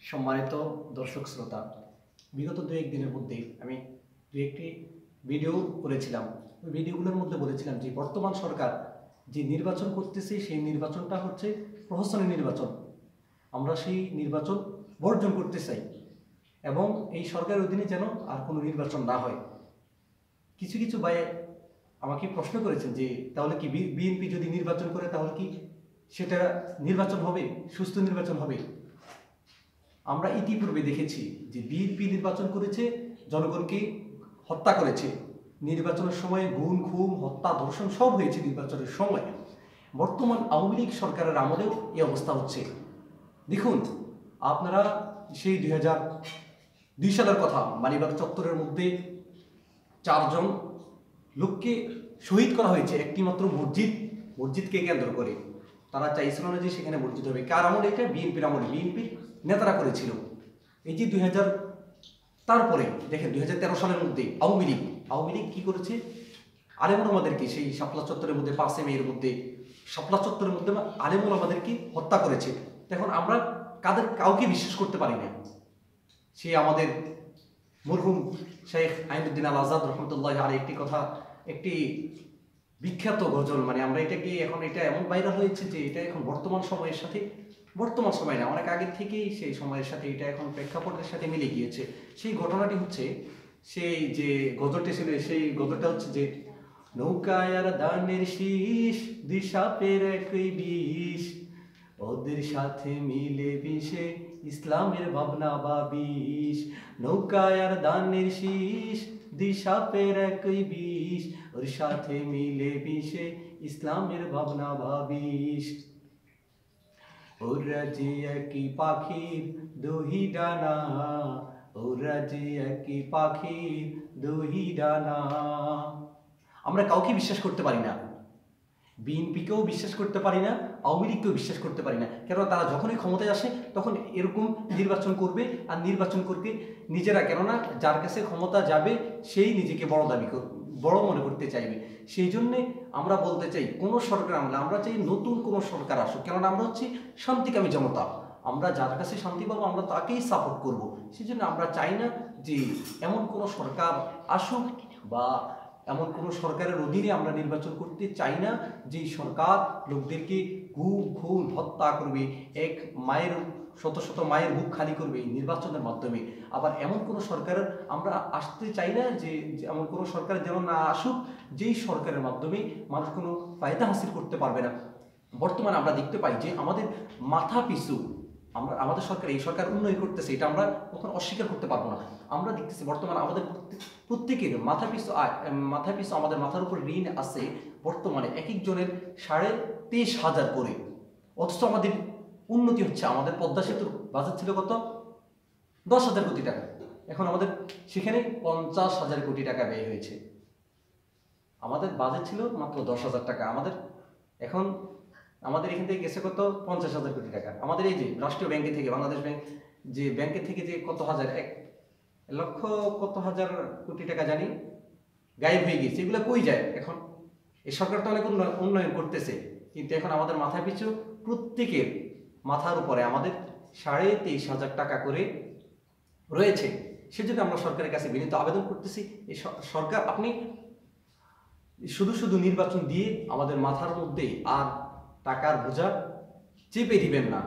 সম্মানিত দর্শক শ্রোতা, বিগত দু এক দিনের মধ্যে আমি দু একটি ভিডিও করেছিলাম। ওই ভিডিওগুলোর মধ্যে বলেছিলাম যে বর্তমান সরকার যে নির্বাচন করতেছে সেই নির্বাচনটা হচ্ছে প্রহসনের নির্বাচন। আমরা সেই নির্বাচন বর্জন করতে চাই এবং এই সরকারের অধীনে যেন আর কোনো নির্বাচন না হয়। কিছু কিছু ভাই আমাকে প্রশ্ন করেছেন যে তাহলে কি বিএনপি যদি নির্বাচন করে তাহলে কি সেটা নির্বাচন হবে, সুস্থ নির্বাচন হবে? আমরা ইতিপূর্বে দেখেছি যে বিএনপি নির্বাচন করেছে, জনগণকে হত্যা করেছে। নির্বাচনের সময় গুম খুন হত্যা ধর্ষণ সব হয়েছে নির্বাচনের সময়। বর্তমান আওয়ামী লীগ সরকারের আমলেও এই অবস্থা হচ্ছে। দেখুন, আপনারা সেই 2002 সালের কথা, মানিকবাগ চত্বরের মধ্যে 4 জন লোককে শহীদ করা হয়েছে একটি মাত্র মসজিদকে কেন্দ্র করে। তারা চাইছিল না যে সেখানে মসজিদ হবে। কার আমলে? এটা বিএনপির আমলে, বিএনপির নেতারা করেছিল। এই যে 2000, তারপরে দেখেন 2013 সালের মধ্যে আওয়ামী লীগ কি করেছে? আলেমুল আমাদেরকে সেই শাপলা চত্বরের মধ্যে 5 মেয়ের মধ্যে শাপলা চত্বরের মধ্যে আলেমুল আমাদেরকে হত্যা করেছে। এখন আমরা কাউকে বিশ্বাস করতে পারি না। সে আমাদের মরহুম শেখ আইনুদ্দিন আল আজাদ রহমতুল্লাহ আলাইহি একটি কথা, একটি বিখ্যাত গজল, মানে আমরা এটাকে এখন এটা এমন ভাইরাল হয়েছে যে এটা এখন বর্তমান সময়ের সাথে, বর্তমান সময় না, অনেক আগের থেকেই সেই সময়ের সাথে এটা এখন প্রেক্ষাপটের সাথে মিলে গিয়েছে। সেই ঘটনাটি হচ্ছে, সেই যে গজলটি ছিল, সেই গজলটা হচ্ছে যে নৌকায় আর দানের শীষ দিশাপের একই বিষ, ওদের সাথে মিলে বিষে ইসলামের ভাবনা বা বিষ। নৌকায় আর দানের শীষ দিশাপের একই বিষ, ওর সাথে মিলে বিষে ইসলামের ভাবনা বা বিষ। ওরা যে একই পাখির দুই ডানা, ওরা যে একই পাখির দুই ডানা। আমরা কাউকে বিশ্বাস করতে পারি না, বিএনপিকেও বিশ্বাস করতে পারি না, আওয়ামী লীগকেও বিশ্বাস করতে পারি না। কেননা তারা যখনই ক্ষমতায় আসে তখন এরকম নির্বাচন করবে, আর নির্বাচন করবে নিজেরা। কেননা যার কাছে ক্ষমতা যাবে সেই নিজেকে বড় মনে করতে চাইবে। সেই জন্যে আমরা বলতে চাই কোনো সরকার আমরা চাই নতুন কোনো সরকার আসুক। কেননা আমরা হচ্ছি শান্তিকামী জনতা, আমরা যার কাছে শান্তি পাবো আমরা তাকেই সাপোর্ট করব। সেই জন্য আমরা চাই না যে এমন কোনো সরকার আসুক বা এমন কোনো সরকারের অধীনে আমরা নির্বাচন করতে চাই না যে সরকার লোকদেরকে গুম খুন হত্যা করবে, শত শত মায়ের বুক খালি করবে এই নির্বাচনের মাধ্যমে। আবার এমন কোনো সরকারের আমরা আসতে চাই না যে এমন কোনো সরকার যেন না আসুক যেই সরকারের মাধ্যমে মানুষ কোনো ফায়দা হাসিল করতে পারবে না। বর্তমানে আমরা দেখতে পাই যে আমাদের মাথা পিছু আমাদের সরকার, এই সরকার উন্নয়ন করতেছে, এটা আমরা কখনো অস্বীকার করতে পারবো না। আমরা দেখতেছি বর্তমানে আমাদের প্রত্যেকের মাথা পিছু আমাদের মাথার উপর ঋণ আছে বর্তমানে এক একজনের 23,500 করে। অথচ আমাদের উন্নতি হচ্ছে। আমাদের পদ্মা সেতুর বাজেট ছিল কত? 10,000 কোটি টাকা। এখন আমাদের সেখানে 50,000 কোটি টাকা ব্যয় হয়েছে। আমাদের বাজেট ছিল মাত্র 10,000 টাকা, এখন আমাদের এখান থেকে গেছে কত? 50,000 কোটি টাকা। আমাদের এই যে রাষ্ট্রীয় ব্যাংকে থেকে, বাংলাদেশ ব্যাংক যে ব্যাংকের থেকে যে কত হাজার, 1 লক্ষ কত হাজার কোটি টাকা জানি গায়েব হয়ে গেছে। এগুলো কই যায় এখন? এই সরকার তো অনেক উন্নয়ন করতেছে, কিন্তু এখন আমাদের মাথা পিছু প্রত্যেকের মাথার উপরে আমাদের 23,500 টাকা করে রয়েছে। সেজন্য আমরা সরকারের কাছে বিনীত আবেদন করতেছি, এই সরকার আপনি শুধু নির্বাচন দিয়ে আমাদের মাথার মধ্যে আর টাকার বোঝা চেপে দিবেন না।